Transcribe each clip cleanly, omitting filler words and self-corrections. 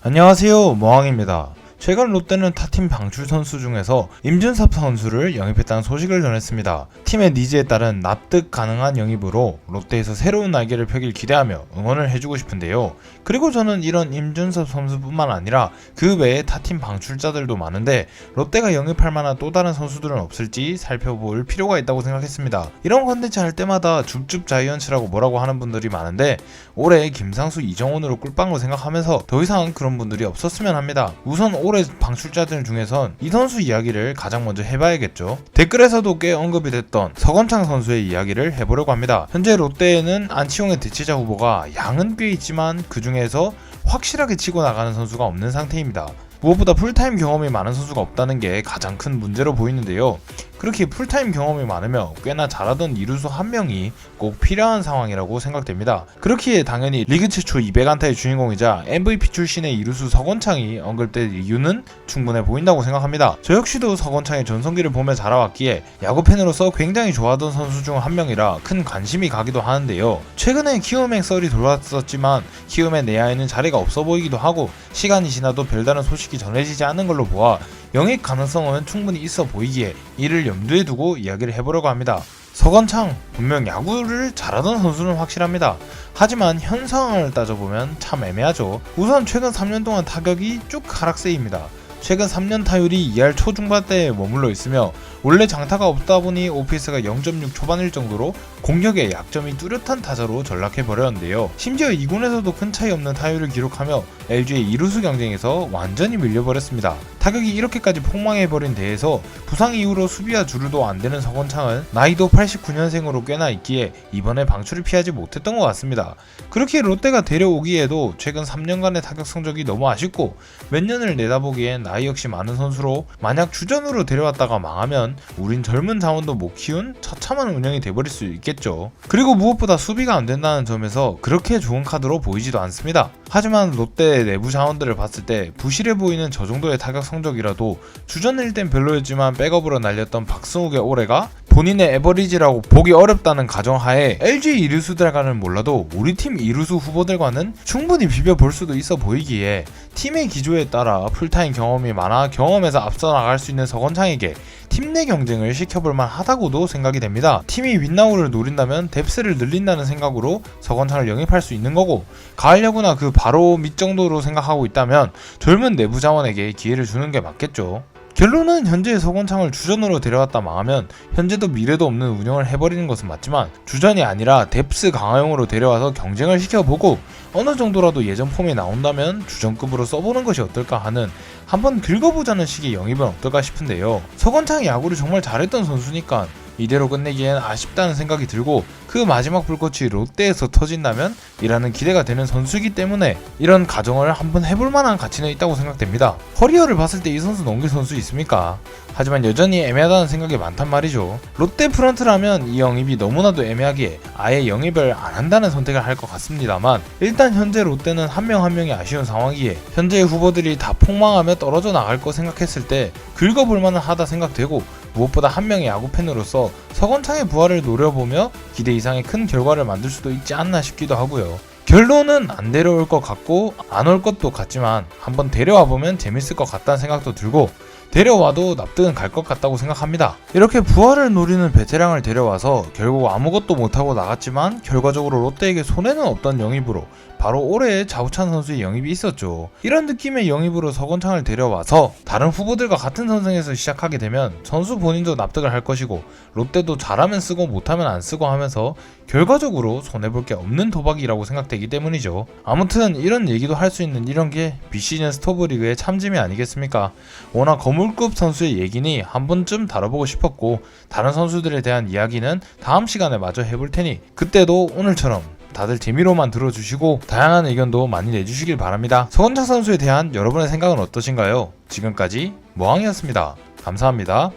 안녕하세요, 모항입니다. 최근 롯데는 타팀 방출 선수 중에서 임준섭 선수를 영입했다는 소식을 전했습니다. 팀의 니즈에 따른 납득 가능한 영입으로 롯데에서 새로운 날개를 펴길 기대하며 응원을 해주고 싶은데요. 그리고 저는 이런 임준섭 선수뿐만 아니라 그 외에 타팀 방출자들도 많은데 롯데가 영입할 만한 또 다른 선수들은 없을지 살펴볼 필요가 있다고 생각했습니다. 이런 컨텐츠 할 때마다 줍줍 자이언츠라고 뭐라고 하는 분들이 많은데 올해 김상수, 이정훈으로 꿀빵으로 생각하면서 더 이상 그런 분들이 없었으면 합니다. 우선 올해 방출자들 중에선 이 선수 이야기를 가장 먼저 해봐야겠죠. 댓글에서도 꽤 언급이 됐던 서건창 선수의 이야기를 해보려고 합니다. 현재 롯데에는 안치홍의 대체자 후보가 양은 꽤 있지만 그 중에서 확실하게 치고 나가는 선수가 없는 상태입니다. 무엇보다 풀타임 경험이 많은 선수가 없다는 게 가장 큰 문제로 보이는데요. 그렇게 풀타임 경험이 많으며 꽤나 잘하던 이루수 한 명이 꼭 필요한 상황이라고 생각됩니다. 그렇기에 당연히 리그 최초 200안타의 주인공이자 MVP 출신의 이루수 서건창이 언급될 이유는 충분해 보인다고 생각합니다. 저 역시도 서건창의 전성기를 보며 자라왔기에 야구 팬으로서 굉장히 좋아하던 선수 중 한 명이라 큰 관심이 가기도 하는데요. 최근에 키움의 썰이 돌아왔었지만 키움의 내야에는 자리가 없어 보이기도 하고 시간이 지나도 별다른 소식이 전해지지 않는 걸로 보아 영입 가능성은 충분히 있어 보이기에 이를 염두에 두고 이야기를 해보려고 합니다. 서건창 분명 야구를 잘하던 선수는 확실합니다. 하지만 현 상황을 따져보면 참 애매하죠. 우선 최근 3년 동안 타격이 쭉 하락세입니다. 최근 3년 타율이 2할 초중반대에 머물러 있으며 원래 장타가 없다 보니 OPS가 0.6 초반일 정도로 공격에 약점이 뚜렷한 타자로 전락해버렸는데요. 심지어 2군에서도 큰 차이 없는 타율을 기록하며 LG의 이루수 경쟁에서 완전히 밀려버렸습니다. 타격이 이렇게까지 폭망해버린 데에서 부상 이후로 수비와 주루도 안되는 서건창은 나이도 89년생으로 꽤나 있기에 이번에 방출을 피하지 못했던 것 같습니다. 그렇게 롯데가 데려오기에도 최근 3년간의 타격 성적이 너무 아쉽고 몇 년을 내다보기엔 나이 역시 많은 선수로 만약 주전으로 데려왔다가 망하면 우린 젊은 자원도 못 키운 처참한 운영이 돼버릴 수 있겠죠. 그리고 무엇보다 수비가 안 된다는 점에서 그렇게 좋은 카드로 보이지도 않습니다. 하지만 롯데의 내부 자원들을 봤을 때 부실해 보이는 저 정도의 타격 성적이라도 주전일 땐 별로였지만 백업으로 날렸던 박승욱의 올해가 본인의 에버리지라고 보기 어렵다는 가정하에 LG 이루수들과는 몰라도 우리 팀 이루수 후보들과는 충분히 비벼볼 수도 있어 보이기에 팀의 기조에 따라 풀타임 경험이 많아 경험에서 앞서 나갈 수 있는 서건창에게 팀 내 경쟁을 시켜볼만 하다고도 생각이 됩니다. 팀이 윈나우를 노린다면 뎁스를 늘린다는 생각으로 서건창을 영입할 수 있는 거고 가을 야구나 그 바로 밑 정도로 생각하고 있다면 젊은 내부 자원에게 기회를 주는 게 맞겠죠. 결론은 현재 서건창을 주전으로 데려왔다 망하면 현재도 미래도 없는 운영을 해버리는 것은 맞지만 주전이 아니라 뎁스 강화용으로 데려와서 경쟁을 시켜보고 어느 정도라도 예전 폼이 나온다면 주전급으로 써보는 것이 어떨까 하는 한번 긁어보자는 식의 영입은 어떨까 싶은데요. 서건창이 야구를 정말 잘했던 선수니까 이대로 끝내기엔 아쉽다는 생각이 들고 그 마지막 불꽃이 롯데에서 터진다면 이라는 기대가 되는 선수이기 때문에 이런 가정을 한번 해볼 만한 가치는 있다고 생각됩니다. 커리어를 봤을 때 이 선수 넘길 선수 있습니까? 하지만 여전히 애매하다는 생각이 많단 말이죠. 롯데 프런트라면 이 영입이 너무나도 애매하기에 아예 영입을 안 한다는 선택을 할 것 같습니다만 일단 현재 롯데는 한 명 한 명이 아쉬운 상황이기에 현재의 후보들이 다 폭망하며 떨어져 나갈 거 생각했을 때 긁어볼 만은 하다 생각되고 무엇보다 한 명의 야구팬으로서 서건창의 부활을 노려보며 기대 이상의 큰 결과를 만들 수도 있지 않나 싶기도 하고요. 결론은 안 데려올 것 같고 안 올 것도 같지만 한번 데려와보면 재밌을 것 같다는 생각도 들고 데려와도 납득은 갈 것 같다고 생각합니다. 이렇게 부활을 노리는 베테랑을 데려와서 결국 아무것도 못하고 나갔지만 결과적으로 롯데에게 손해는 없던 영입으로 바로 올해 자우찬 선수의 영입이 있었죠. 이런 느낌의 영입으로 서건창을 데려와서 다른 후보들과 같은 선승에서 시작하게 되면 선수 본인도 납득을 할 것이고 롯데도 잘하면 쓰고 못하면 안 쓰고 하면서 결과적으로 손해볼 게 없는 도박이라고 생각되기 때문이죠. 아무튼 이런 얘기도 할 수 있는 이런 게 비시즌 스토브리그의 참짐이 아니겠습니까? 워낙 거물급 선수의 얘기니 한 번쯤 다뤄보고 싶었고 다른 선수들에 대한 이야기는 다음 시간에 마저 해볼 테니 그때도 오늘처럼 다들 재미로만 들어주시고 다양한 의견도 많이 내주시길 바랍니다. 서건창 선수에 대한 여러분의 생각은 어떠신가요? 지금까지 모항이었습니다. 감사합니다.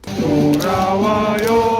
돌아와요.